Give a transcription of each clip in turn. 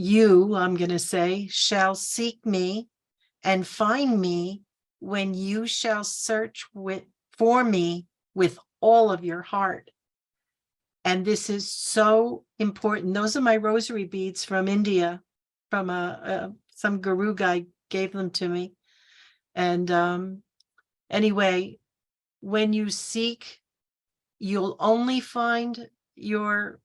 You, I'm going to say, shall seek me and find me when you shall search for me with all of your heart. And this is so important. Those are my rosary beads from India, from some guru guy gave them to me. And anyway, when you seek, you'll only find your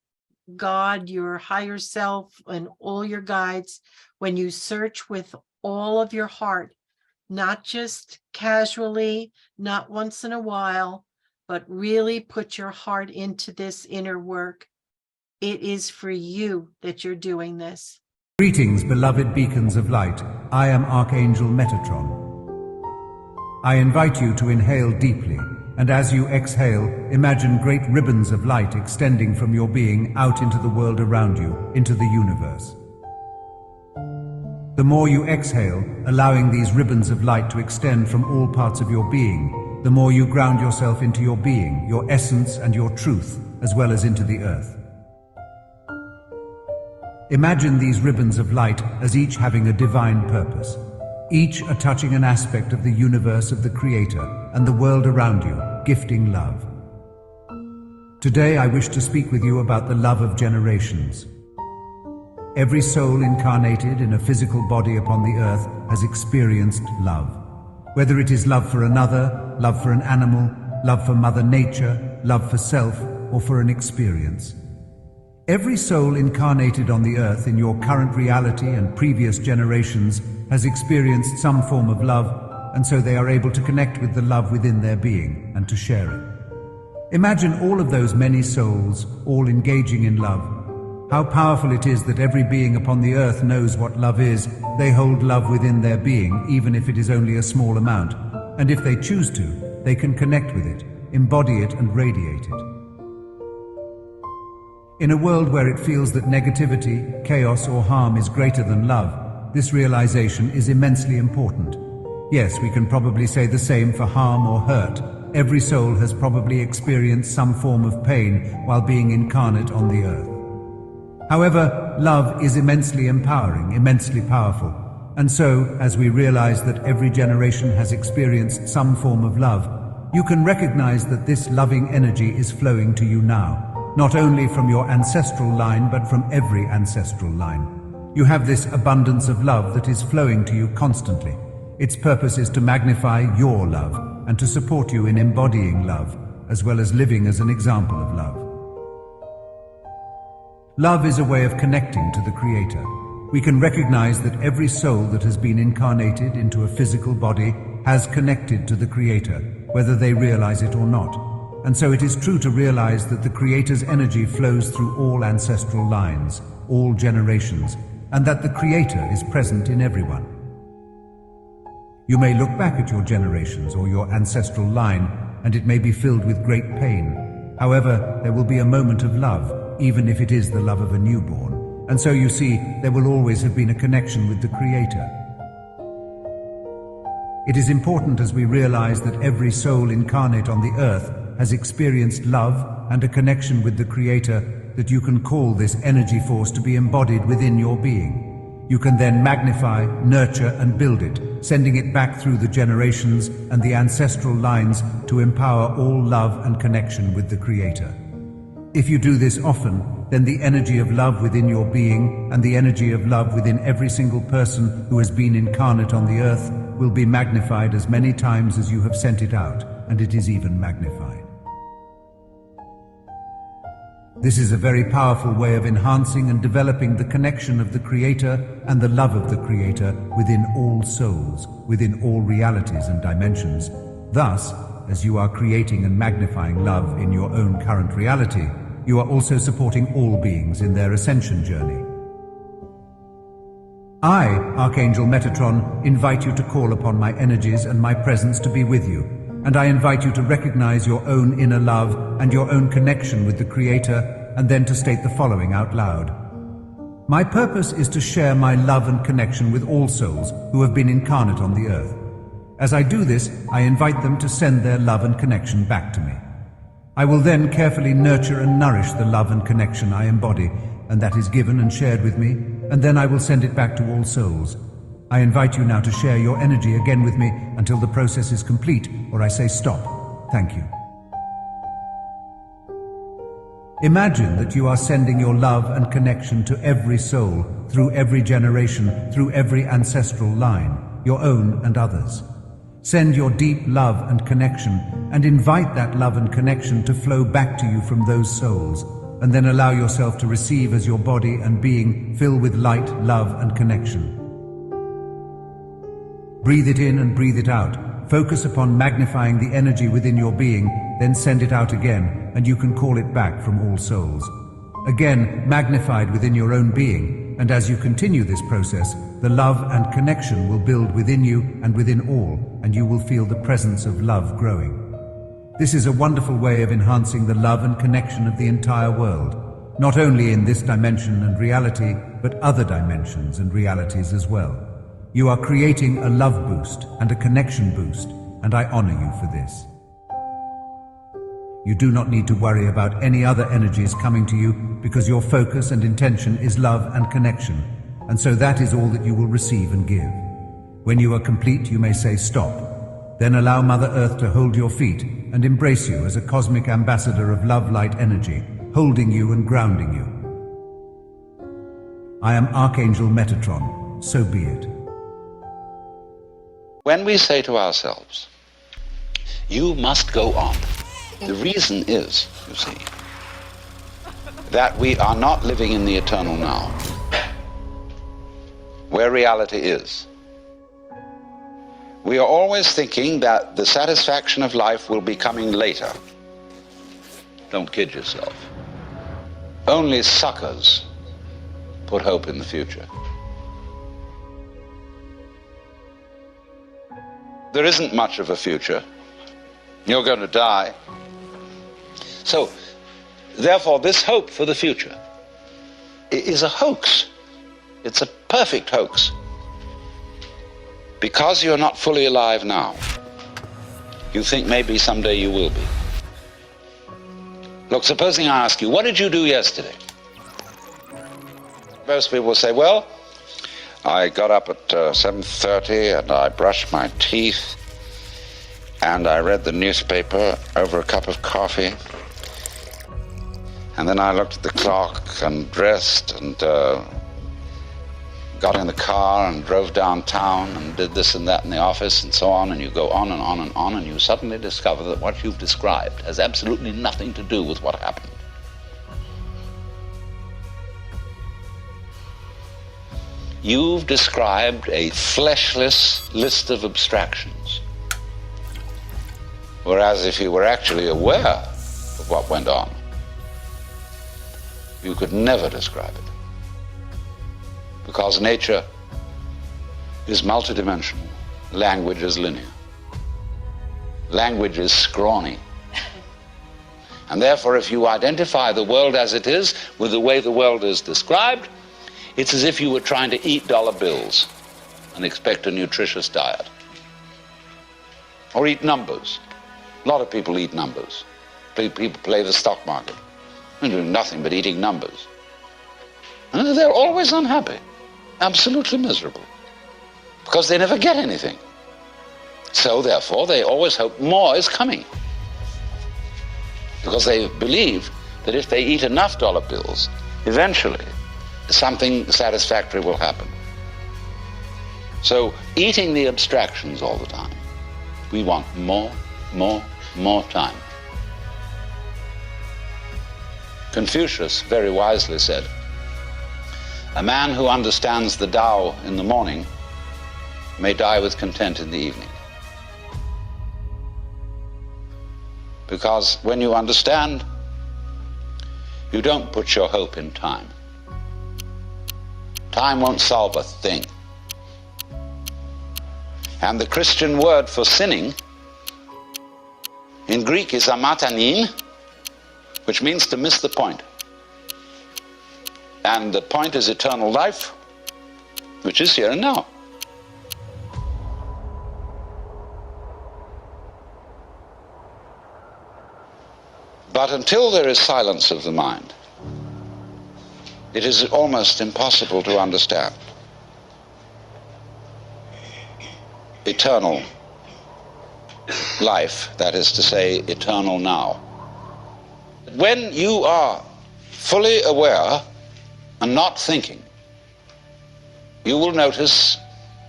God, your higher self, and all your guides when you search with all of your heart, not just casually, not once in a while, but really put your heart into this inner work. It is for you that you're doing this. Greetings, beloved beacons of light. I am Archangel Metatron. I invite you to inhale deeply, and as you exhale, imagine great ribbons of light extending from your being out into the world around you, into the universe. The more you exhale, allowing these ribbons of light to extend from all parts of your being, the more you ground yourself into your being, your essence and your truth, as well as into the earth. Imagine these ribbons of light as each having a divine purpose, each touching an aspect of the universe of the Creator and the world around you, gifting love. Today I wish to speak with you about the love of generations. Every soul incarnated in a physical body upon the earth has experienced love. Whether it is love for another, love for an animal, love for Mother Nature, love for self, or for an experience. Every soul incarnated on the earth in your current reality and previous generations has experienced some form of love, and so they are able to connect with the love within their being and to share it. Imagine all of those many souls, all engaging in love. How powerful it is that every being upon the earth knows what love is. They hold love within their being, even if it is only a small amount. And if they choose to, they can connect with it, embody it and radiate it. In a world where it feels that negativity, chaos or harm is greater than love, this realization is immensely important. Yes, we can probably say the same for harm or hurt. Every soul has probably experienced some form of pain while being incarnate on the earth. However, love is immensely empowering, immensely powerful. And so, as we realize that every generation has experienced some form of love, you can recognize that this loving energy is flowing to you now, not only from your ancestral line, but from every ancestral line. You have this abundance of love that is flowing to you constantly. Its purpose is to magnify your love and to support you in embodying love, as well as living as an example of love. Love is a way of connecting to the Creator. We can recognize that every soul that has been incarnated into a physical body has connected to the Creator, whether they realize it or not. And so it is true to realize that the Creator's energy flows through all ancestral lines, all generations, and that the Creator is present in everyone. You may look back at your generations or your ancestral line, and it may be filled with great pain. However, there will be a moment of love, even if it is the love of a newborn. And so you see, there will always have been a connection with the Creator. It is important as we realize that every soul incarnate on the earth has experienced love and a connection with the Creator, that you can call this energy force to be embodied within your being. You can then magnify, nurture and build it, sending it back through the generations and the ancestral lines to empower all love and connection with the Creator. If you do this often, then the energy of love within your being and the energy of love within every single person who has been incarnate on the earth will be magnified as many times as you have sent it out, and it is even magnified. This is a very powerful way of enhancing and developing the connection of the Creator and the love of the Creator within all souls, within all realities and dimensions. Thus, as you are creating and magnifying love in your own current reality, you are also supporting all beings in their ascension journey. I, Archangel Metatron, invite you to call upon my energies and my presence to be with you, and I invite you to recognize your own inner love and your own connection with the Creator, and then to state the following out loud. My purpose is to share my love and connection with all souls who have been incarnate on the earth. As I do this, I invite them to send their love and connection back to me. I will then carefully nurture and nourish the love and connection I embody, and that is given and shared with me, and then I will send it back to all souls. I invite you now to share your energy again with me until the process is complete, or I say stop. Thank you. Imagine that you are sending your love and connection to every soul, through every generation, through every ancestral line, your own and others. Send your deep love and connection, and invite that love and connection to flow back to you from those souls, and then allow yourself to receive as your body and being fill with light, love, and connection. Breathe it in and breathe it out. Focus upon magnifying the energy within your being, then send it out again, and you can call it back from all souls. Again, magnified within your own being, and as you continue this process, the love and connection will build within you and within all, and you will feel the presence of love growing. This is a wonderful way of enhancing the love and connection of the entire world, not only in this dimension and reality, but other dimensions and realities as well. You are creating a love boost and a connection boost, and I honor you for this. You do not need to worry about any other energies coming to you because your focus and intention is love and connection, and so that is all that you will receive and give. When you are complete, you may say stop. Then allow Mother Earth to hold your feet and embrace you as a cosmic ambassador of love light energy, holding you and grounding you. I am Archangel Metatron, so be it. When we say to ourselves, you must go on, the reason is, you see, that we are not living in the eternal now, where reality is. We are always thinking that the satisfaction of life will be coming later. Don't kid yourself. Only suckers put hope in the future. There isn't much of a future. You're going to die. So, therefore, this hope for the future is a hoax. It's a perfect hoax. Because you're not fully alive now, you think maybe someday you will be. Look, supposing I ask you, what did you do yesterday? Most people will say, well, I got up at 7:30 and I brushed my teeth and I read the newspaper over a cup of coffee. And then I looked at the clock and dressed and got in the car and drove downtown and did this and that in the office and so on, and you go on and on and on, and you suddenly discover that what you've described has absolutely nothing to do with what happened. You've described a fleshless list of abstractions, whereas if you were actually aware of what went on, you could never describe it. Because nature is multidimensional, language is linear. Language is scrawny. And therefore, if you identify the world as it is with the way the world is described, it's as if you were trying to eat dollar bills and expect a nutritious diet. Or eat numbers. A lot of people eat numbers. People play the stock market. They're doing nothing but eating numbers. And they're always unhappy, absolutely miserable, because they never get anything. So therefore, they always hope more is coming, because they believe that if they eat enough dollar bills, eventually something satisfactory will happen. So eating the abstractions all the time, we want more time. Confucius very wisely said, a man who understands the Tao in the morning may die with content in the evening. Because when you understand, you don't put your hope in time. Time won't solve a thing. And the Christian word for sinning in Greek is amatanin, which means to miss the point. And the point is eternal life, which is here and now. But until there is silence of the mind, it is almost impossible to understand. Eternal life, that is to say, eternal now. When you are fully aware and not thinking, you will notice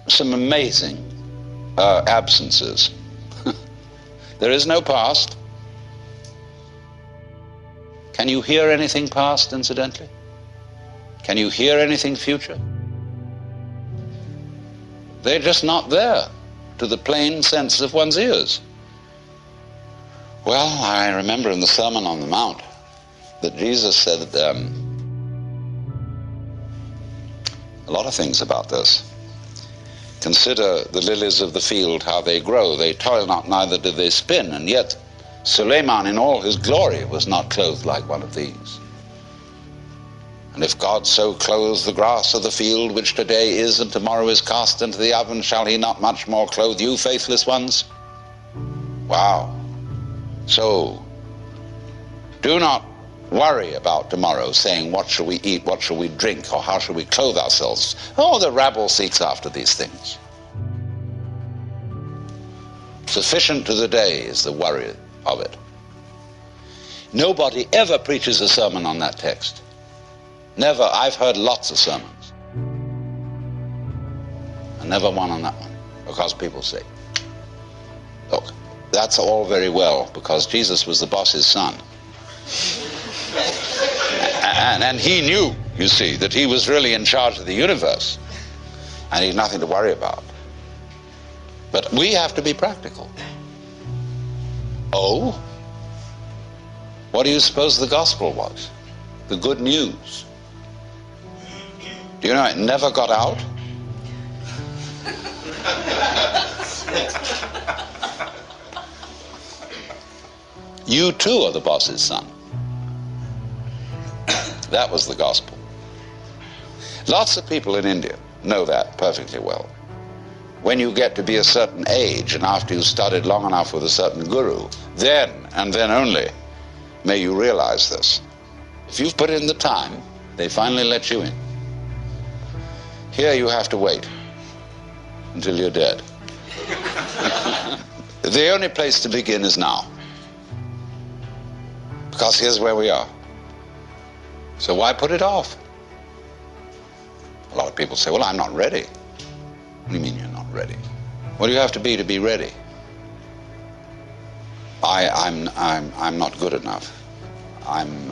some amazing absences. There is no past. Can you hear anything past, incidentally? Can you hear anything future? They're just not there to the plain sense of one's ears. Well, I remember in the Sermon on the Mount that Jesus said a lot of things about this. Consider the lilies of the field, how they grow. They toil not, neither do they spin, and yet Suleiman in all his glory was not clothed like one of these. And if God so clothes the grass of the field, which today is and tomorrow is cast into the oven, shall he not much more clothe you, faithless ones? Wow. So, do not worry about tomorrow, saying, what shall we eat, what shall we drink, or how shall we clothe ourselves? Oh, the rabble seeks after these things. Sufficient to the day is the worry of it. Nobody ever preaches a sermon on that text. Never. I've heard lots of sermons. And never one on that one. Because people say, look, that's all very well because Jesus was the boss's son. And he knew, you see, that he was really in charge of the universe. And he had nothing to worry about. But we have to be practical. Oh? What do you suppose the gospel was? The good news. Do you know it never got out? You too are the boss's son. That was the gospel. Lots of people in India know that perfectly well. When you get to be a certain age and after you've studied long enough with a certain guru, then and then only may you realize this. If you've put in the time, they finally let you in. Here you have to wait until you're dead. The only place to begin is now. Because here's where we are. So why put it off? A lot of people say, well, I'm not ready. What do you mean you're not ready? What do you have to be ready? I'm not good enough. I'm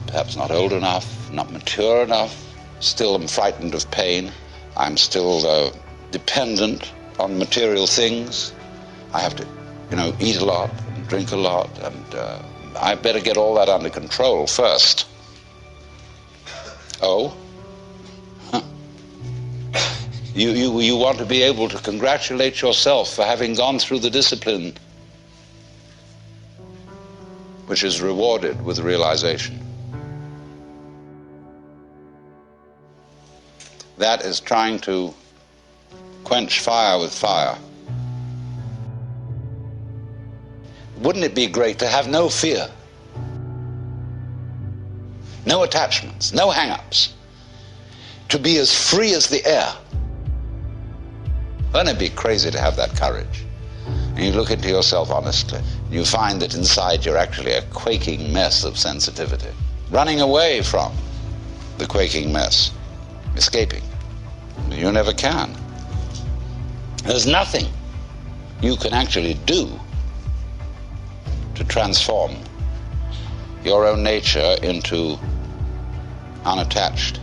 perhaps not old enough, not mature enough. Still am frightened of pain. I'm still dependent on material things. I have to, eat a lot and drink a lot, and I better get all that under control first. Oh? Huh. You want to be able to congratulate yourself for having gone through the discipline which is rewarded with realization. That is trying to quench fire with fire. Wouldn't it be great to have no fear? No attachments, no hang-ups. To be as free as the air. Wouldn't it be crazy to have that courage? And you look into yourself honestly, and you find that inside you're actually a quaking mess of sensitivity. Running away from the quaking mess. Escaping. You never can. There's nothing you can actually do to transform your own nature into unattached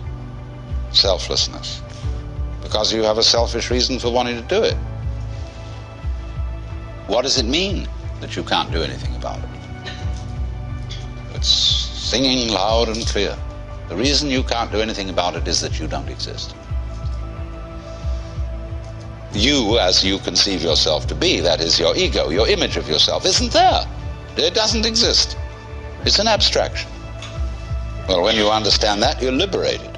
selflessness, because you have a selfish reason for wanting to do it. What does it mean that you can't do anything about it? It's singing loud and clear. The reason you can't do anything about it is that you don't exist. You, as you conceive yourself to be, that is your ego, your image of yourself, isn't there. It doesn't exist. It's an abstraction. Well, when you understand that, you're liberated.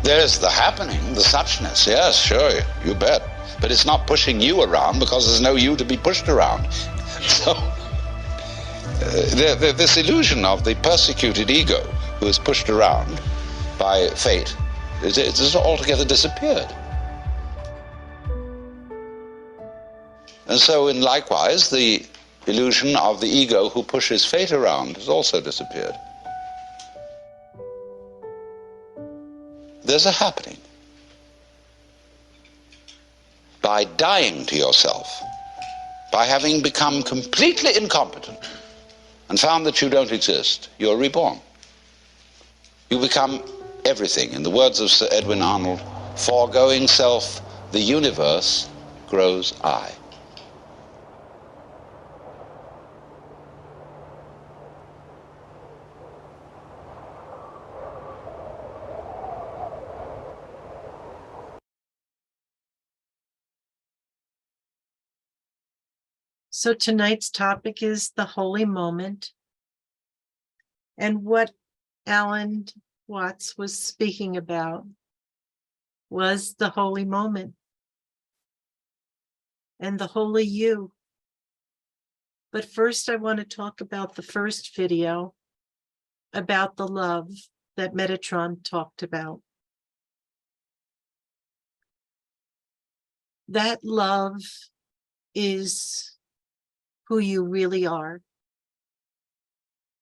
There's the happening, the suchness. Yes, sure, you bet. But it's not pushing you around because there's no you to be pushed around. So, this illusion of the persecuted ego, who is pushed around by fate, it's altogether disappeared. And so, in likewise, the illusion of the ego who pushes fate around has also disappeared. There's a happening. By dying to yourself, by having become completely incompetent and found that you don't exist, you're reborn. You become everything. In the words of Sir Edwin Arnold, foregoing self, the universe grows I. So tonight's topic is the holy moment. And what Alan Watts was speaking about was the holy moment and the holy you. But first, I want to talk about the first video about the love that Metatron talked about. That love is who you really are.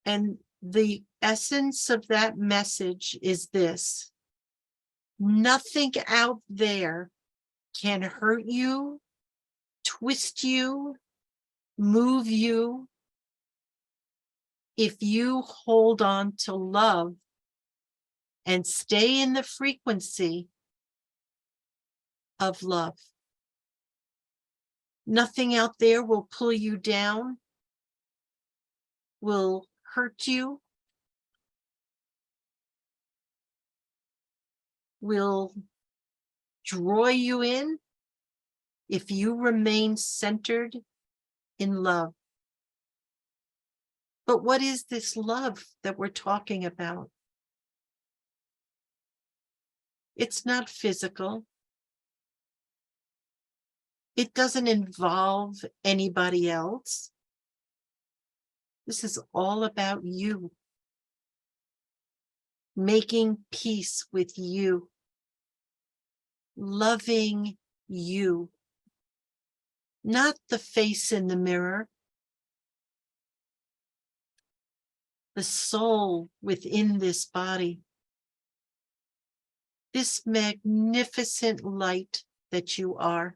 And the essence of that message is this: nothing out there can hurt you, twist you, move you, if you hold on to love and stay in the frequency of love. Nothing out there will pull you down, will hurt you, will draw you in if you remain centered in love. But what is this love that we're talking about? It's not physical. It doesn't involve anybody else. This is all about you. Making peace with you. Loving you. Not the face in the mirror. The soul within this body. This magnificent light that you are.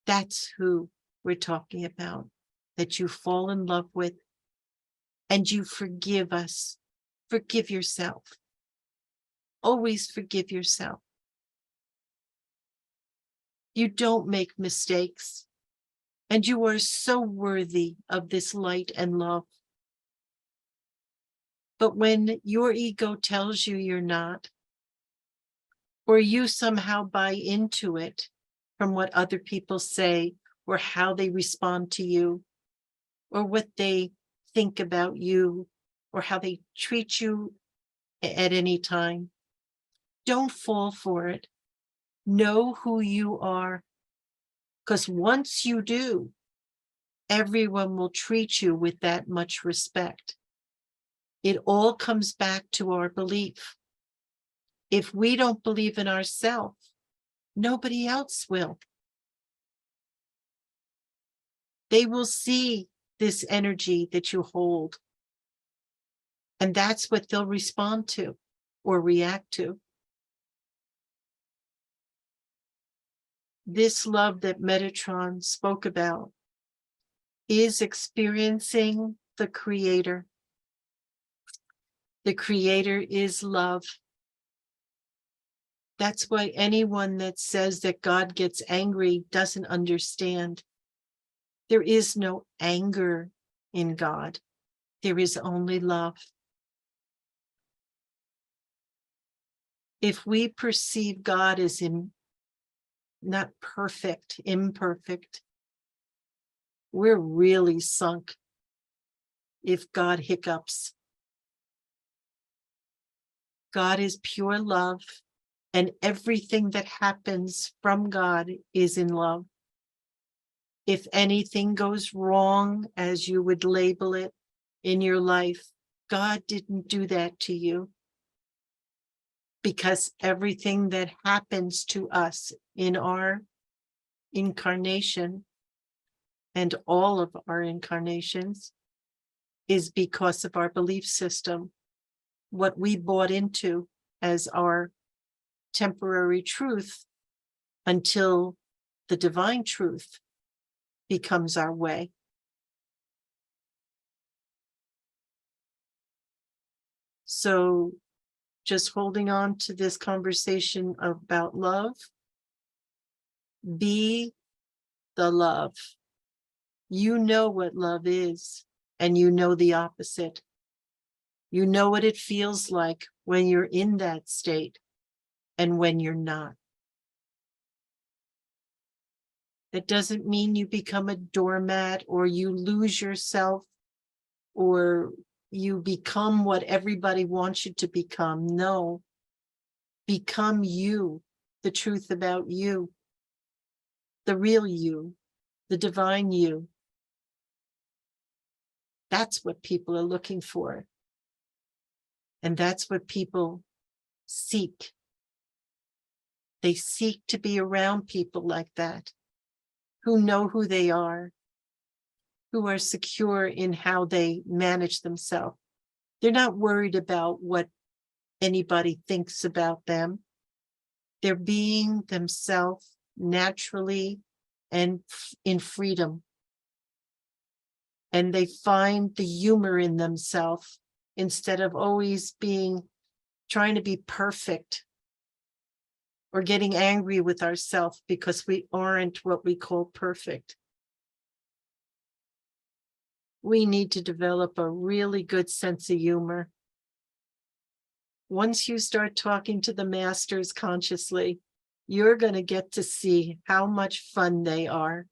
That's who we're talking about, that you fall in love with and you forgive us. Forgive yourself. Always forgive yourself. You don't make mistakes, and you are so worthy of this light and love. But when your ego tells you you're not, or you somehow buy into it from what other people say, or how they respond to you, or what they think about you, or how they treat you at any time, don't fall for it. Know who you are, because once you do, everyone will treat you with that much respect. It all comes back to our belief. If we don't believe in ourselves, nobody else will. They will see this energy that you hold, and that's what they'll respond to or react to. This love that Metatron spoke about is experiencing the Creator. The Creator is love. That's why anyone that says that God gets angry doesn't understand. There is no anger in God. There is only love. If we perceive God as not perfect, imperfect, we're really sunk if God hiccups. God is pure love, and everything that happens from God is in love. If anything goes wrong, as you would label it, in your life, God didn't do that to you, because everything that happens to us in our incarnation and all of our incarnations is because of our belief system, what we bought into as our temporary truth until the divine truth becomes our way. So just holding on to this conversation about love, be the love. You know what love is, and you know the opposite. You know what it feels like when you're in that state and when you're not. That doesn't mean you become a doormat or you lose yourself or you become what everybody wants you to become. No, become you, the truth about you, the real you, the divine you. That's what people are looking for. And that's what people seek. They seek to be around people like that, who know who they are, who are secure in how they manage themselves. They're not worried about what anybody thinks about them. They're being themselves naturally and in freedom. And they find the humor in themselves instead of always trying to be perfect or getting angry with ourselves because we aren't what we call perfect. We need to develop a really good sense of humor. Once you start talking to the masters consciously, you're going to get to see how much fun they are.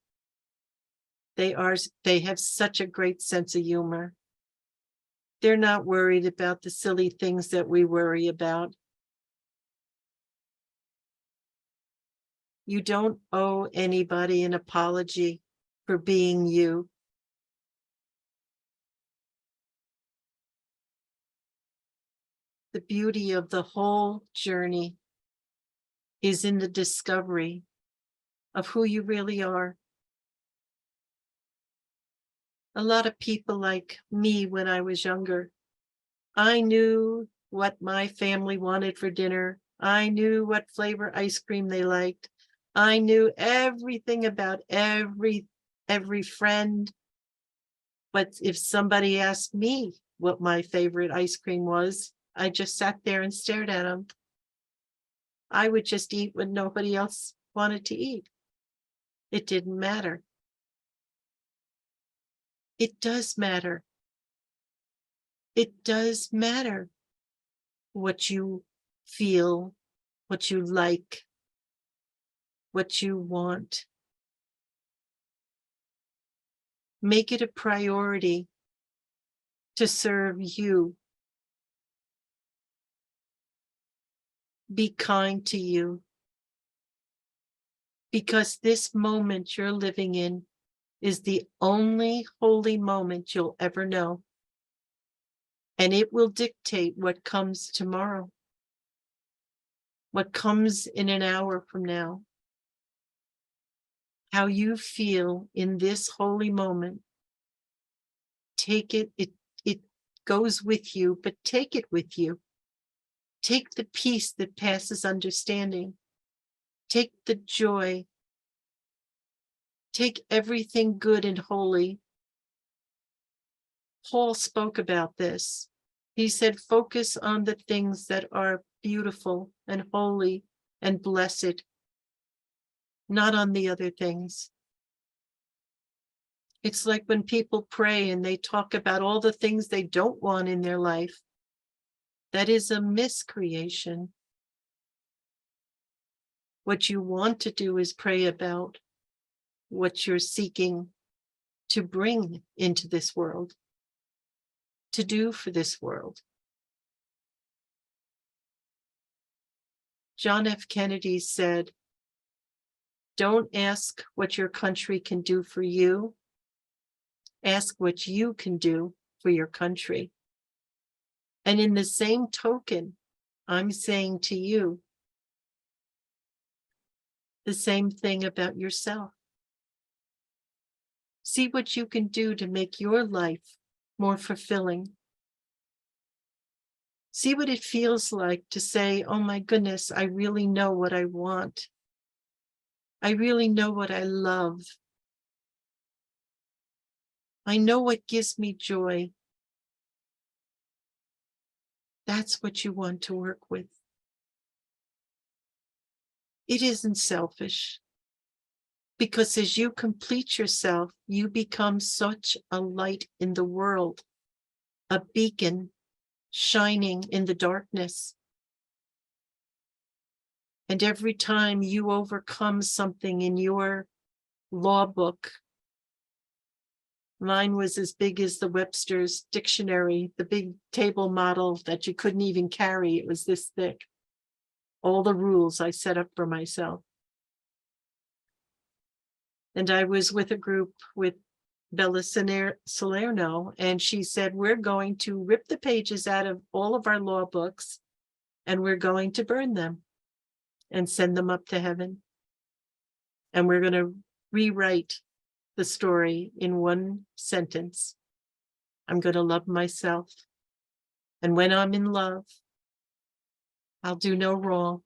They have such a great sense of humor. They're not worried about the silly things that we worry about. You don't owe anybody an apology for being you. The beauty of the whole journey is in the discovery of who you really are. A lot of people like me when I was younger, I knew what my family wanted for dinner. I knew what flavor ice cream they liked. I knew everything about every friend. But if somebody asked me what my favorite ice cream was, I just sat there and stared at them. I would just eat what nobody else wanted to eat. It didn't matter. It does matter. It does matter what you feel, what you like, what you want. Make it a priority to serve you. Be kind to you. Because this moment you're living in is the only holy moment you'll ever know. And it will dictate what comes tomorrow, what comes in an hour from now. How you feel in this holy moment. Take it, it goes with you, but take it with you. Take the peace that passes understanding. Take the joy. Take everything good and holy. Paul spoke about this. He said, focus on the things that are beautiful and holy and blessed, not on the other things. It's like when people pray and they talk about all the things they don't want in their life. That is a miscreation. What you want to do is pray about what you're seeking to bring into this world, to do for this world. John F. Kennedy said, don't ask what your country can do for you. Ask what you can do for your country. And in the same token, I'm saying to you the same thing about yourself. See what you can do to make your life more fulfilling. See what it feels like to say, oh my goodness, I really know what I want. I really know what I love. I know what gives me joy. That's what you want to work with. It isn't selfish, because as you complete yourself, you become such a light in the world, a beacon shining in the darkness. And every time you overcome something in your law book, mine was as big as the Webster's dictionary, the big table model that you couldn't even carry. It was this thick. All the rules I set up for myself. And I was with a group with Bella Salerno, and she said, we're going to rip the pages out of all of our law books, and we're going to burn them and send them up to heaven. And we're going to rewrite the story in one sentence. I'm going to love myself. And when I'm in love, I'll do no wrong.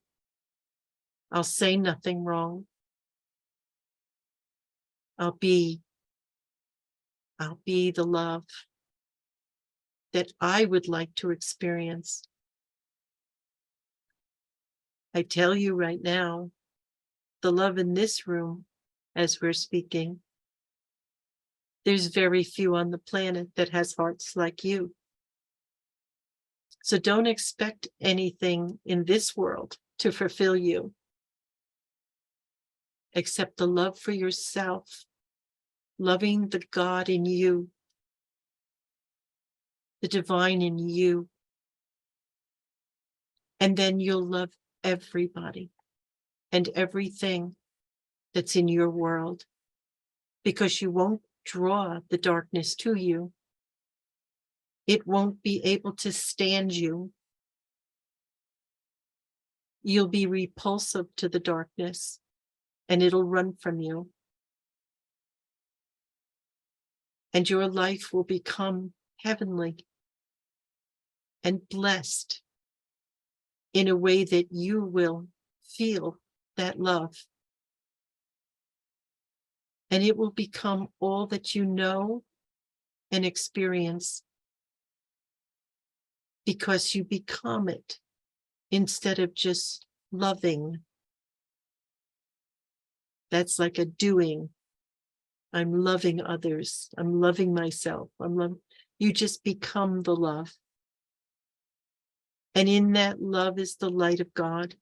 I'll say nothing wrong. I'll be the love that I would like to experience. I tell you right now, the love in this room, as we're speaking, there's very few on the planet that has hearts like you. So don't expect anything in this world to fulfill you, except the love for yourself, loving the God in you, the divine in you. And then you'll love everybody and everything that's in your world, because you won't draw the darkness to you. It won't be able to stand you. You'll be repulsive to the darkness, and it'll run from you. And your life will become heavenly and blessed in a way that you will feel that love. And it will become all that you know and experience, because you become it instead of just loving. That's like a doing. I'm loving others. I'm loving myself. You just become the love. And in that love is the light of God.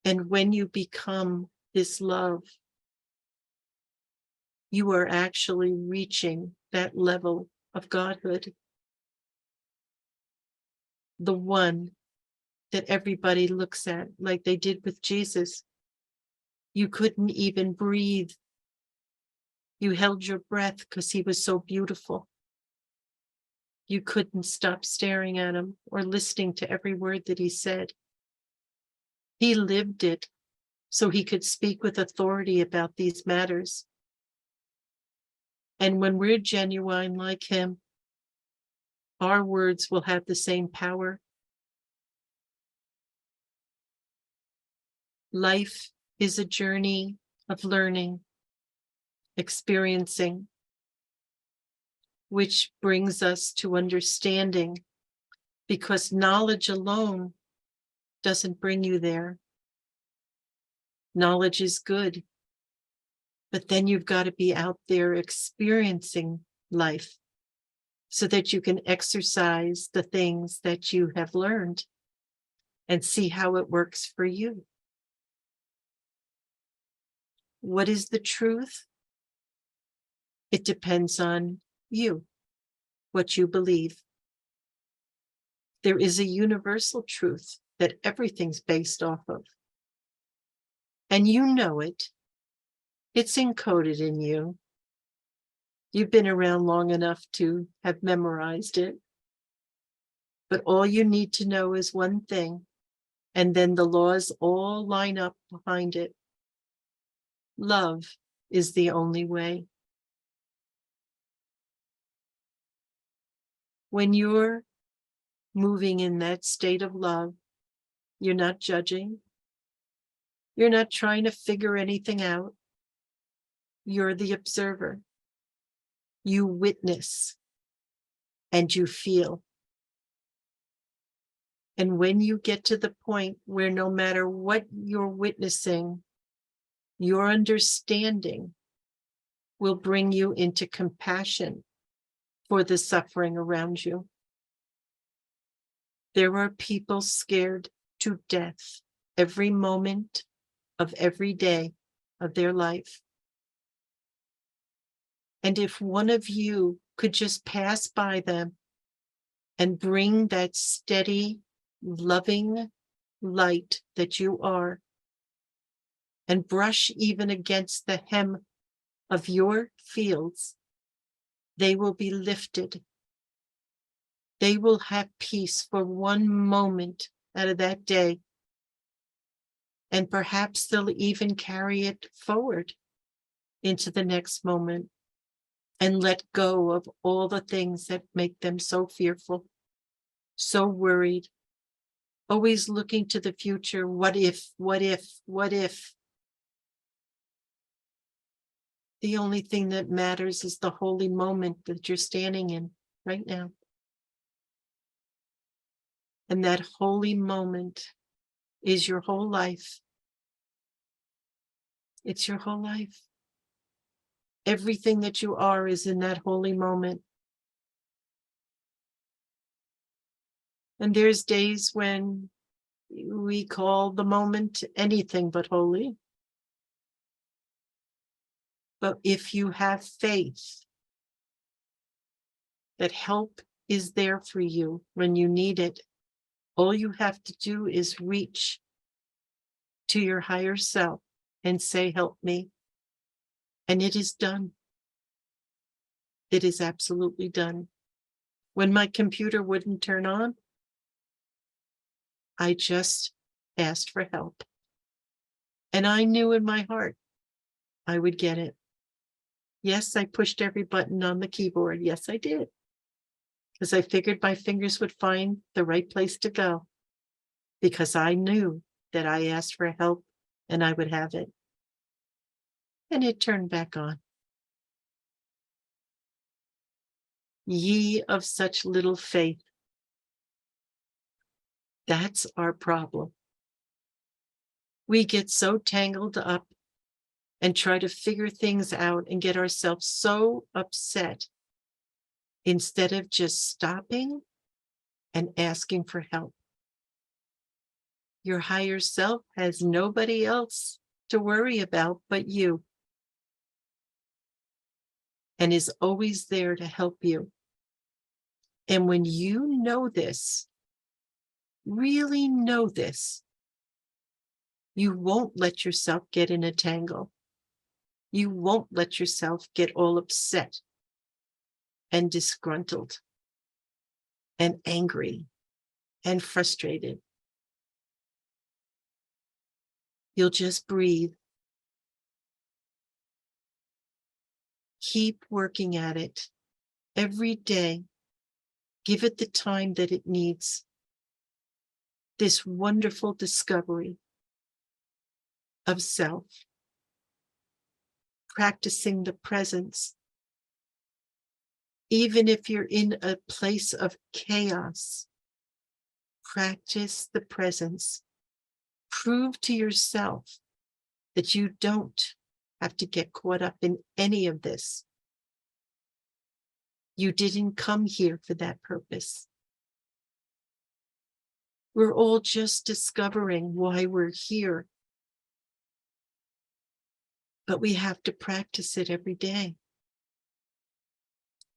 And when you become this love, you are actually reaching that level of Godhood. The one that everybody looks at, like they did with Jesus. You couldn't even breathe. You held your breath because he was so beautiful. You couldn't stop staring at him or listening to every word that he said. He lived it so he could speak with authority about these matters. And when we're genuine like him, our words will have the same power. Life is a journey of learning, experiencing, which brings us to understanding, because knowledge alone doesn't bring you there. Knowledge is good, but then you've got to be out there experiencing life so that you can exercise the things that you have learned and see how it works for you. What is the truth? It depends on you, what you believe. There is a universal truth that everything's based off of. And you know it. It's encoded in you. You've been around long enough to have memorized it. But all you need to know is one thing, and then the laws all line up behind it. Love is the only way. When you're moving in that state of love, you're not judging. You're not trying to figure anything out. You're the observer. You witness and you feel. And when you get to the point where no matter what you're witnessing, your understanding will bring you into compassion for the suffering around you. There are people scared to death every moment of every day of their life. And if one of you could just pass by them and bring that steady, loving light that you are, and brush even against the hem of your fields, they will be lifted. They will have peace for one moment out of that day. And perhaps they'll even carry it forward into the next moment and let go of all the things that make them so fearful, so worried, always looking to the future. What if, what if, what if? The only thing that matters is the holy moment that you're standing in right now. And that holy moment is your whole life. It's your whole life. Everything that you are is in that holy moment. And there's days when we call the moment anything but holy. But if you have faith that help is there for you when you need it, all you have to do is reach to your higher self and say, help me. And it is done. It is absolutely done. When my computer wouldn't turn on, I just asked for help. And I knew in my heart I would get it. Yes, I pushed every button on the keyboard. Yes, I did. Because I figured my fingers would find the right place to go. Because I knew that I asked for help and I would have it. And it turned back on. Ye of such little faith. That's our problem. We get so tangled up and try to figure things out and get ourselves so upset instead of just stopping and asking for help. Your higher self has nobody else to worry about but you, and is always there to help you. And when you know this, really know this, you won't let yourself get in a tangle. You won't let yourself get all upset and disgruntled and angry and frustrated. You'll just breathe. Keep working at it every day. Give it the time that it needs. This wonderful discovery of self. Practicing the presence. Even if you're in a place of chaos, practice the presence. Prove to yourself that you don't have to get caught up in any of this. You didn't come here for that purpose. We're all just discovering why we're here. But we have to practice it every day.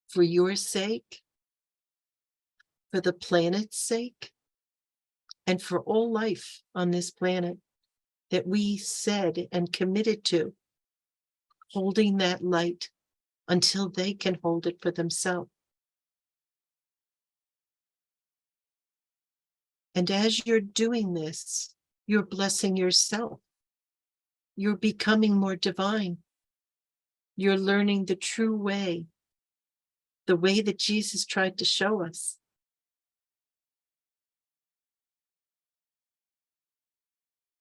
For your sake, for the planet's sake, and for all life on this planet that we said and committed to holding that light until they can hold it for themselves. And as you're doing this, you're blessing yourself. You're becoming more divine. You're learning the true way, the way that Jesus tried to show us.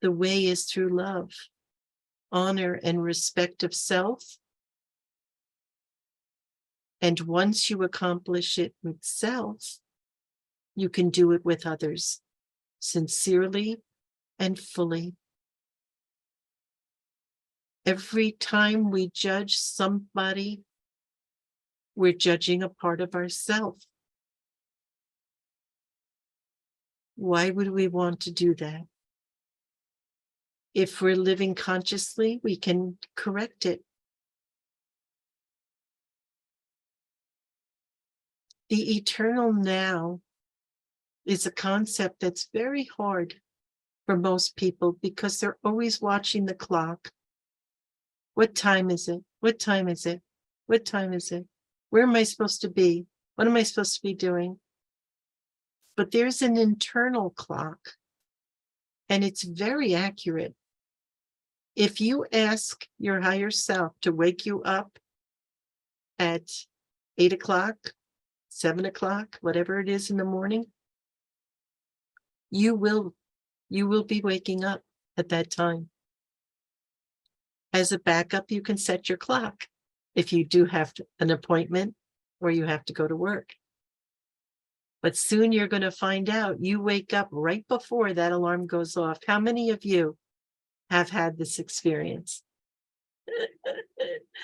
The way is through love, honor, and respect of self. And once you accomplish it with self, you can do it with others, sincerely and fully. Every time we judge somebody, we're judging a part of ourselves. Why would we want to do that? If we're living consciously, we can correct it. The eternal now is a concept that's very hard for most people because they're always watching the clock. What time is it? What time is it? What time is it? Where am I supposed to be? What am I supposed to be doing? But there's an internal clock, and it's very accurate. If you ask your higher self to wake you up at 8 o'clock, 7 o'clock, whatever it is in the morning, you will be waking up at that time. As a backup, you can set your clock if you do have an appointment or you have to go to work. But soon you're going to find out you wake up right before that alarm goes off. How many of you have had this experience?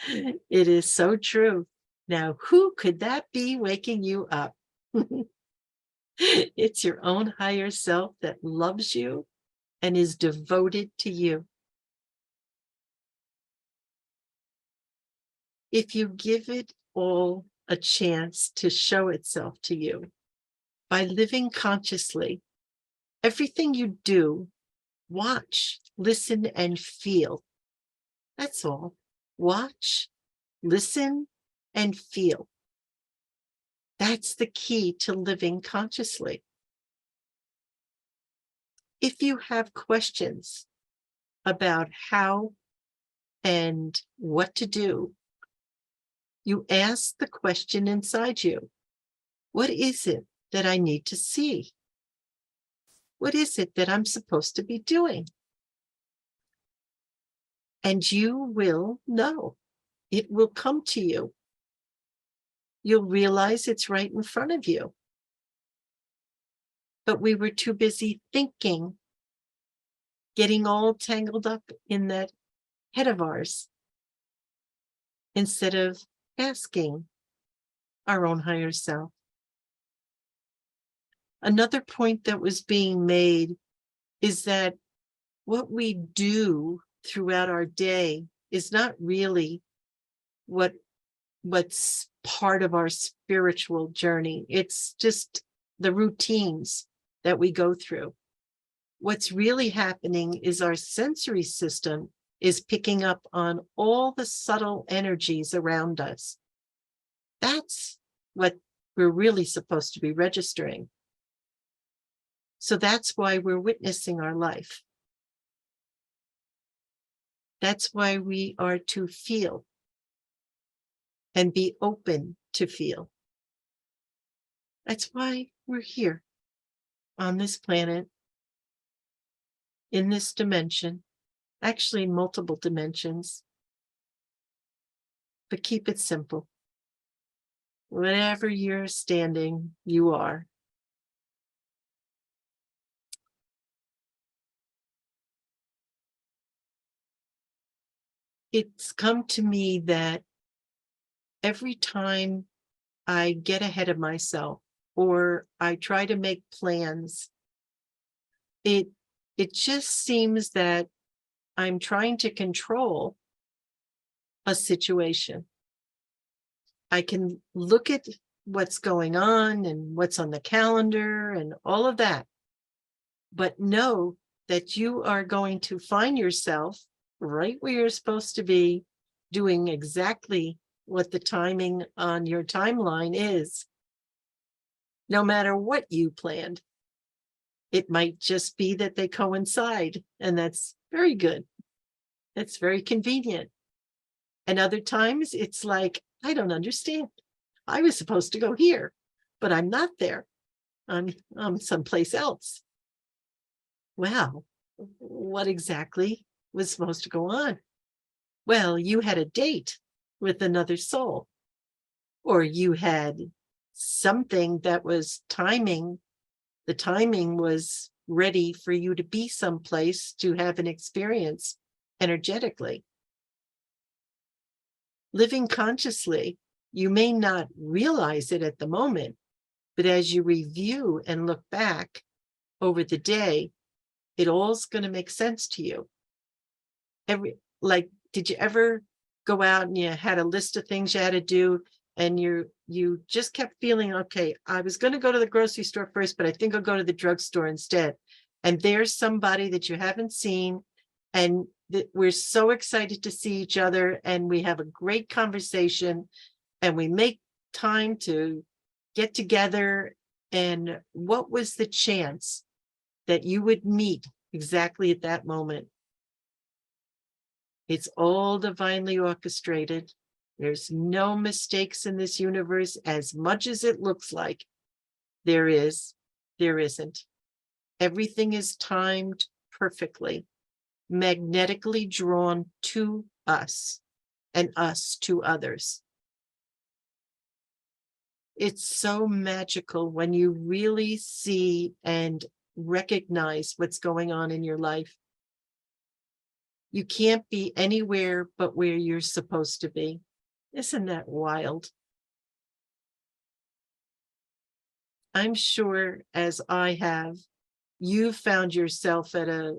It is so true. Now, who could that be waking you up? It's your own higher self that loves you and is devoted to you. If you give it all a chance to show itself to you by living consciously, everything you do, watch, listen, and feel. That's all. Watch, listen, and feel. That's the key to living consciously. If you have questions about how and what to do, you ask the question inside you. What is it that I need to see? What is it that I'm supposed to be doing? And you will know. It will come to you. You'll realize it's right in front of you. But we were too busy thinking, getting all tangled up in that head of ours, instead of asking our own higher self. Another point that was being made is that what we do throughout our day is not really what's part of our spiritual journey. It's just the routines that we go through. What's really happening is our sensory system is picking up on all the subtle energies around us. That's what we're really supposed to be registering. So that's why we're witnessing our life. That's why we are to feel and be open to feel. That's why we're here on this planet, in this dimension, actually multiple dimensions. But keep it simple. Whatever you're standing, you are. It's come to me that every time I get ahead of myself or I try to make plans, it just seems that I'm trying to control a situation. I can look at what's going on and what's on the calendar and all of that, but know that you are going to find yourself right where you're supposed to be, doing exactly what the timing on your timeline is. No matter what you planned, it might just be that they coincide, and that's very good. That's very convenient. And other times it's like, I don't understand. I was supposed to go here, but I'm not there. I'm someplace else. Wow, what exactly was supposed to go on? Well, you had a date with another soul, or you had something that was timing. The timing was ready for you to be someplace to have an experience energetically. Living consciously, you may not realize it at the moment, but as you review and look back over the day, it all's going to make sense to you. Did you ever go out and you had a list of things you had to do, and you just kept feeling, okay, I was going to go to the grocery store first, but I think I'll go to the drugstore instead. And there's somebody that you haven't seen, and we're so excited to see each other, and we have a great conversation, and we make time to get together. And what was the chance that you would meet exactly at that moment? It's all divinely orchestrated. There's no mistakes in this universe. As much as it looks like there isn't. Everything is timed perfectly, magnetically drawn to us and us to others. It's so magical when you really see and recognize what's going on in your life. You can't be anywhere but where you're supposed to be. Isn't that wild? I'm sure, as I have, you found yourself at a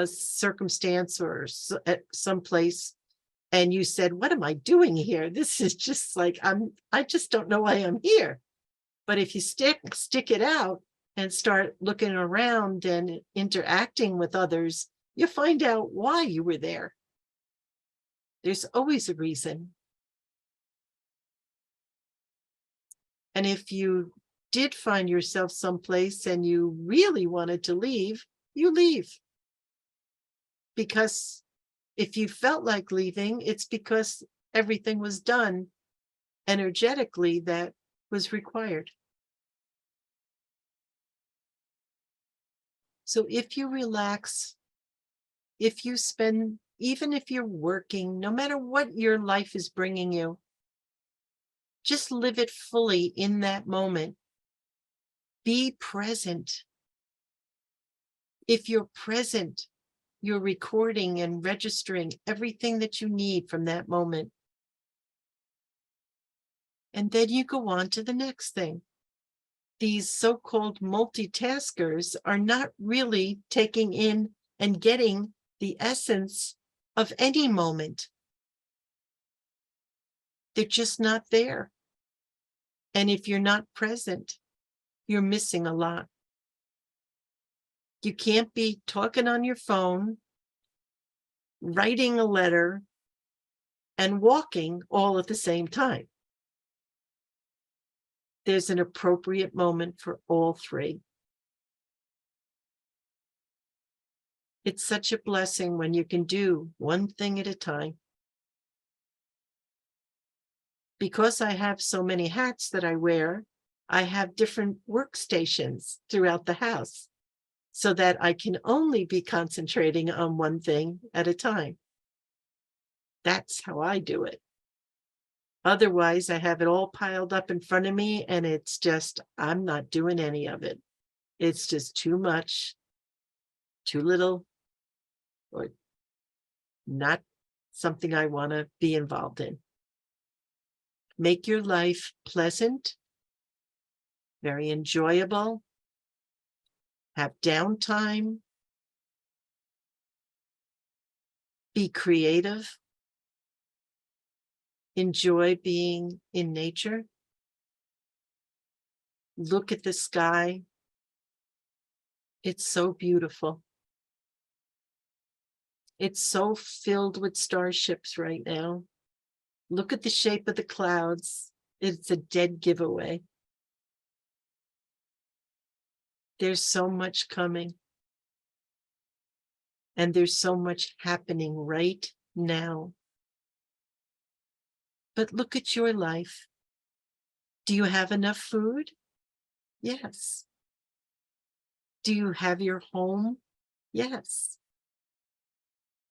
circumstance or at some place, and you said, what am I doing here? This is just like, I just don't know why I'm here. But if you stick it out and start looking around and interacting with others, you find out why you were there. There's always a reason. And if you did find yourself someplace and you really wanted to leave, you leave. Because if you felt like leaving, it's because everything was done energetically that was required. So if you relax, if you spend, even if you're working, no matter what your life is bringing you, just live it fully in that moment. Be present. If you're present, you're recording and registering everything that you need from that moment. And then you go on to the next thing. These so-called multitaskers are not really taking in and getting the essence of any moment. They're just not there. And if you're not present, you're missing a lot. You can't be talking on your phone, writing a letter, and walking all at the same time. There's an appropriate moment for all three. It's such a blessing when you can do one thing at a time. Because I have so many hats that I wear, I have different workstations throughout the house so that I can only be concentrating on one thing at a time. That's how I do it. Otherwise, I have it all piled up in front of me, and it's just, I'm not doing any of it. It's just too much, too little, or not something I want to be involved in. Make your life pleasant, very enjoyable. Have downtime. Be creative. Enjoy being in nature. Look at the sky. It's so beautiful. It's so filled with starships right now. Look at the shape of the clouds. It's a dead giveaway. There's so much coming. And there's so much happening right now. But look at your life. Do you have enough food? Yes. Do you have your home? Yes.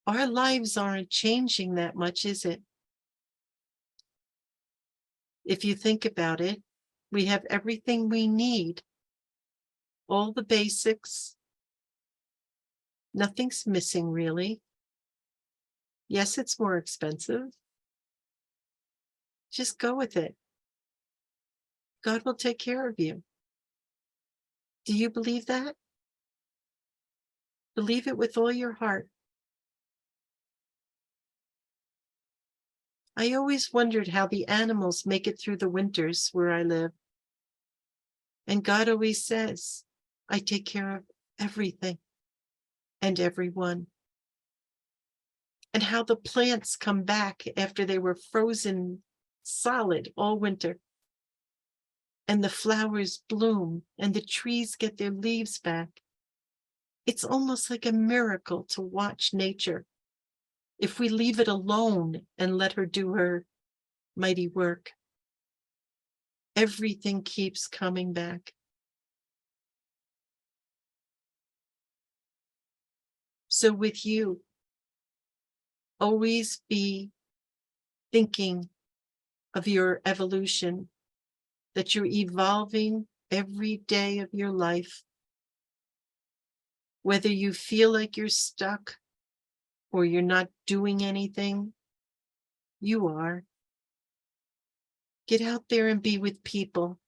Our lives aren't changing that much, is it? If you think about it, we have everything we need. All the basics. Nothing's missing, really. Yes, it's more expensive. Just go with it. God will take care of you. Do you believe that? Believe it with all your heart. I always wondered how the animals make it through the winters where I live. And God always says, I take care of everything and everyone. And how the plants come back after they were frozen solid all winter. And the flowers bloom and the trees get their leaves back. It's almost like a miracle to watch nature. If we leave it alone and let her do her mighty work, everything keeps coming back. So with you, always be thinking of your evolution, that you're evolving every day of your life. Whether you feel like you're stuck or you're not doing anything, you are. Get out there and be with people.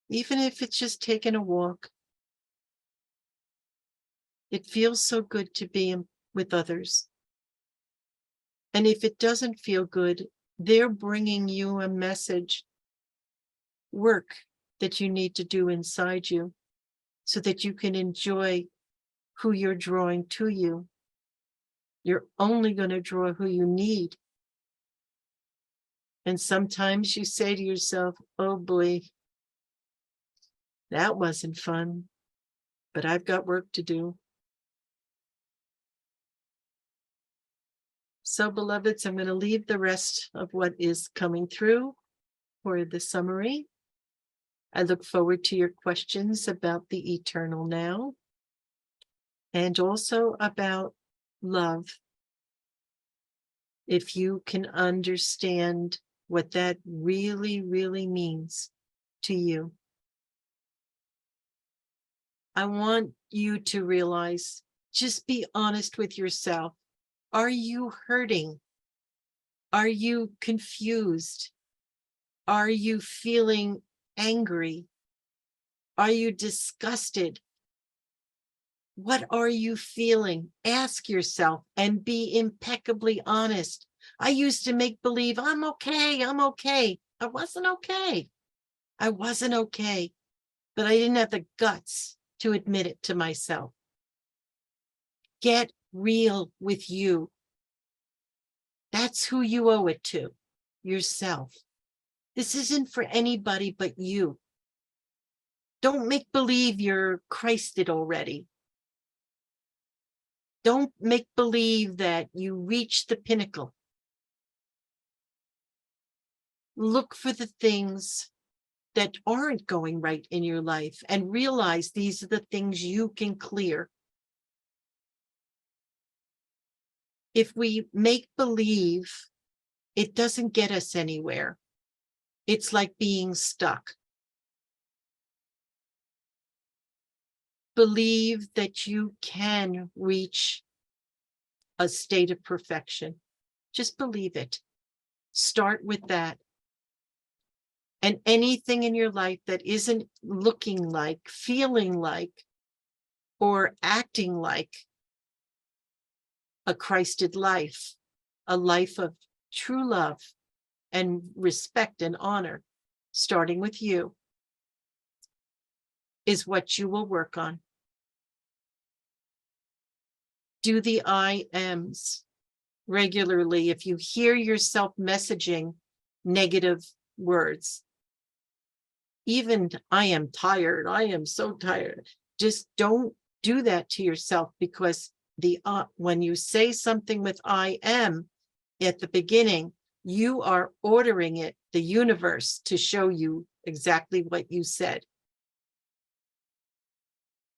Even if it's just taking a walk. It feels so good to be with others. And if it doesn't feel good, they're bringing you a message, work that you need to do inside you so that you can enjoy who you're drawing to you. You're only going to draw who you need. And sometimes you say to yourself, oh boy, that wasn't fun, but I've got work to do. So, beloveds, I'm going to leave the rest of what is coming through for the summary. I look forward to your questions about the eternal now and also about love. If you can understand what that really, really means to you. I want you to realize, just be honest with yourself. Are you hurting? Are you confused? Are you feeling angry? Are you disgusted? What are you feeling? Ask yourself and be impeccably honest. I used to make believe I'm okay. I'm okay. I wasn't okay. I wasn't okay, but I didn't have the guts to admit it to myself. Get real with you. That's who you owe it to, yourself. This isn't for anybody but you. Don't make believe you're Christed already. Don't make believe that you reached the pinnacle. Look for the things that aren't going right in your life and realize these are the things you can clear. If we make believe, it doesn't get us anywhere. It's like being stuck. Believe that you can reach a state of perfection. Just believe it. Start with that. And anything in your life that isn't looking like, feeling like, or acting like a Christed life, a life of true love and respect and honor, starting with you, is what you will work on. Do the I ams. regularly if you hear yourself messaging negative words. Even I am tired, I am so tired. Just don't do that to yourself, because when you say something with I am at the beginning, you are ordering it, the universe, to show you exactly what you said.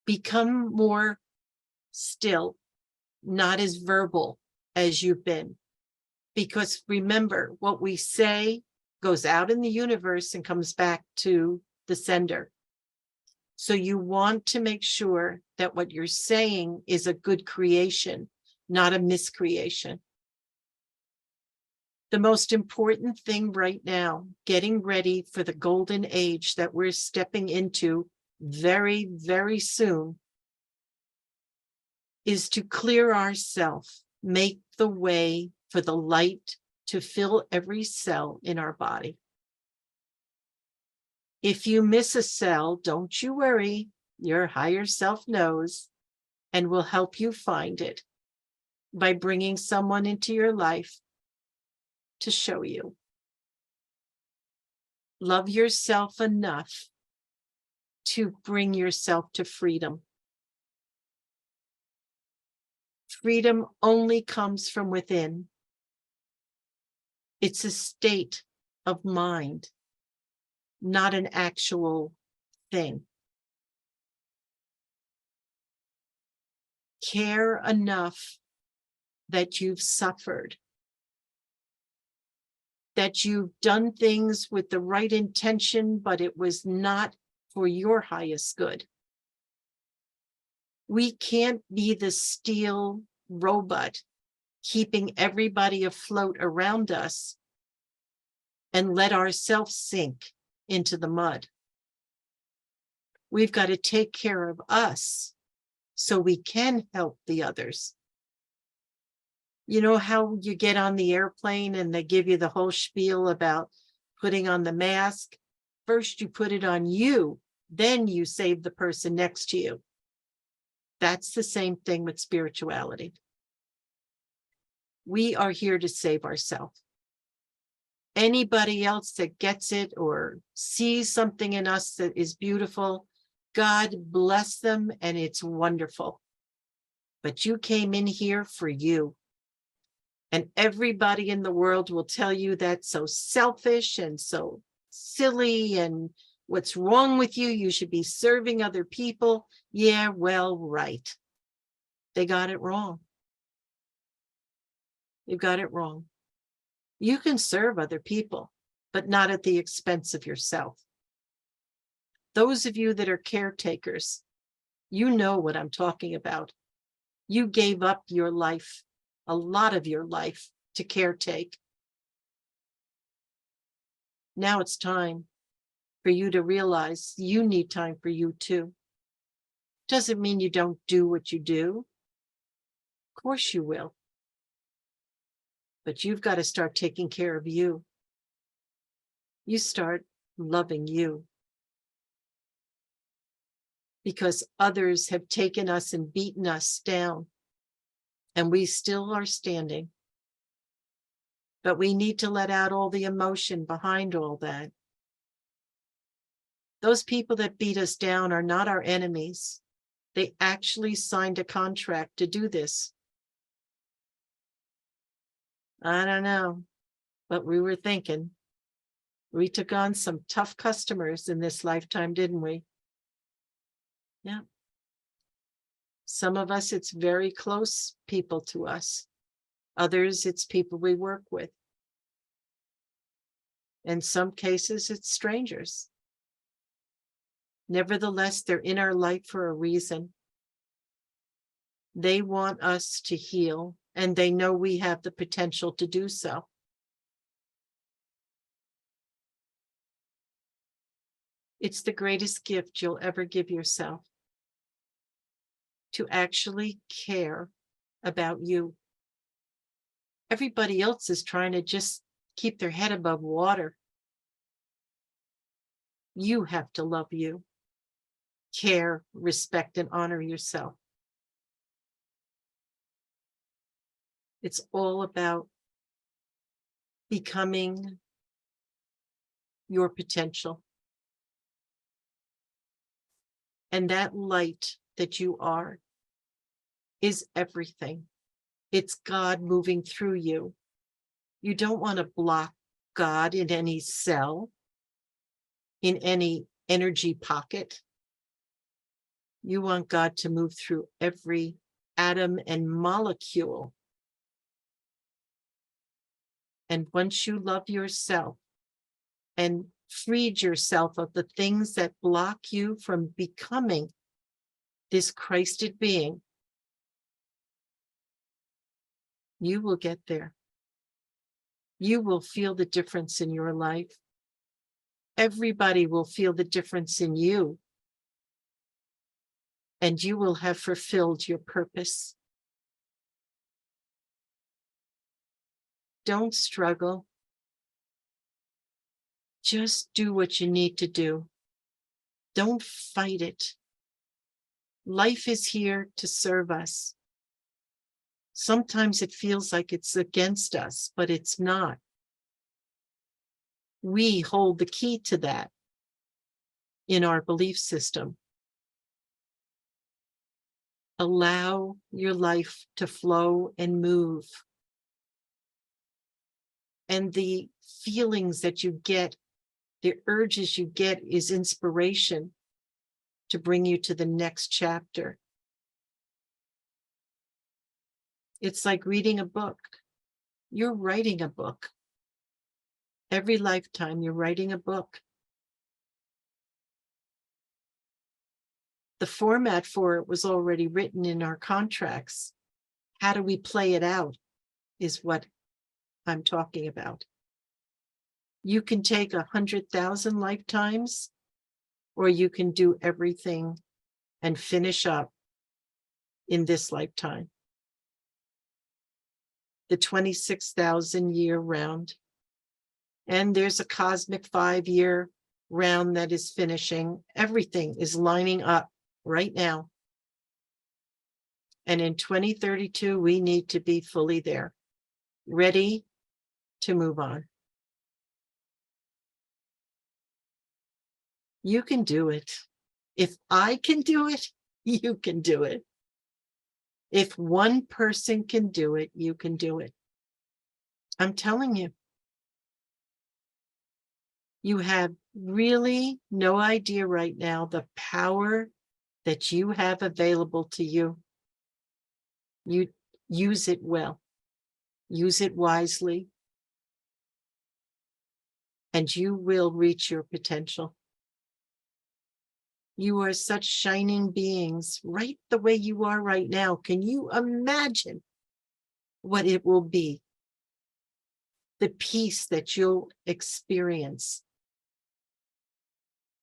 Become more still, not as verbal as you've been. Because remember, what we say goes out in the universe and comes back to the sender. So you want to make sure that what you're saying is a good creation, not a miscreation. The most important thing right now, getting ready for the golden age that we're stepping into very, very soon, is to clear ourselves, make the way for the light to fill every cell in our body. If you miss a cell, don't you worry. Your higher self knows and will help you find it by bringing someone into your life to show you. Love yourself enough to bring yourself to freedom. Freedom only comes from within. It's a state of mind, not an actual thing. Care enough that you've suffered, that you've done things with the right intention, but it was not for your highest good. We can't be the steel robot keeping everybody afloat around us and let ourselves sink into the mud. We've got to take care of us so we can help the others. You know how you get on the airplane and they give you the whole spiel about putting on the mask? First you put it on you, then you save the person next to you. That's the same thing with spirituality. We are here to save ourselves. Anybody else that gets it or sees something in us that is beautiful, God bless them, and it's wonderful. But you came in here for you. And everybody in the world will tell you that's so selfish and so silly, and what's wrong with you? You should be serving other people. Yeah, well, right. They got it wrong. You got it wrong. You can serve other people, but not at the expense of yourself. Those of you that are caretakers, you know what I'm talking about. You gave up your life, a lot of your life, to caretake. Now it's time for you to realize you need time for you too. Doesn't mean you don't do what you do. Of course you will. But you've got to start taking care of you. You start loving you. Because others have taken us and beaten us down, and we still are standing. But we need to let out all the emotion behind all that. Those people that beat us down are not our enemies. They actually signed a contract to do this. I don't know, but we were thinking. We took on some tough customers in this lifetime, didn't we? Yeah. Some of us, it's very close people to us. Others, it's people we work with. In some cases, it's strangers. Nevertheless, they're in our life for a reason. They want us to heal, and they know we have the potential to do so. It's the greatest gift you'll ever give yourself, to actually care about you. Everybody else is trying to just keep their head above water. You have to love you, care, respect, and honor yourself. It's all about becoming your potential. And that light that you are is everything. It's God moving through you. You don't want to block God in any cell, in any energy pocket. You want God to move through every atom and molecule. And once you love yourself and freed yourself of the things that block you from becoming this Christed being, you will get there. You will feel the difference in your life. Everybody will feel the difference in you. And you will have fulfilled your purpose. Don't struggle. Just do what you need to do. Don't fight it. Life is here to serve us. Sometimes it feels like it's against us, but it's not. We hold the key to that in our belief system. Allow your life to flow and move. And the feelings that you get, the urges you get, is inspiration to bring you to the next chapter. It's like reading a book. You're writing a book. Every lifetime, you're writing a book. The format for it was already written in our contracts. How do we play it out is what I'm talking about. You can take 100,000 lifetimes, or you can do everything and finish up in this lifetime. The 26,000 year round. And there's a cosmic 5-year round that is finishing. Everything is lining up right now. And in 2032, we need to be fully there, ready to move on. You can do it. If I can do it, you can do it. If one person can do it, you can do it. I'm telling you. You have really no idea right now the power that you have available to you. You use it well. Use it wisely. And you will reach your potential. You are such shining beings right the way you are right now. Can you imagine what it will be? The peace that you'll experience.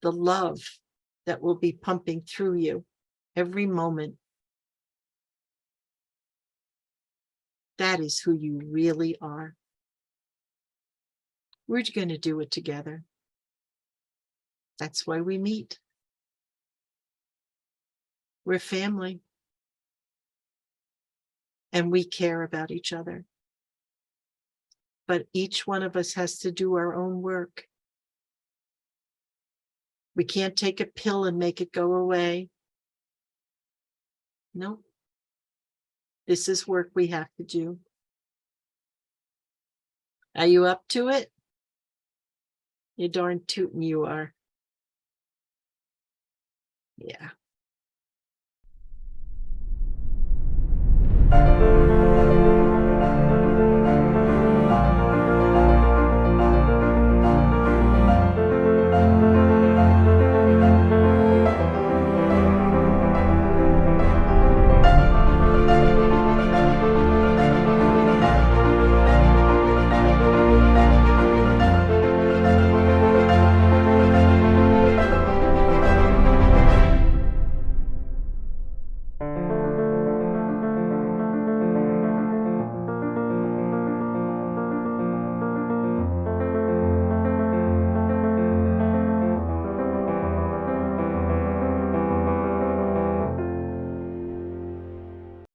The love that will be pumping through you every moment. That is who you really are. We're going to do it together. That's why we meet. We're family. And we care about each other. But each one of us has to do our own work. We can't take a pill and make it go away. No. This is work we have to do. Are you up to it? You darn tootin' you are. Yeah.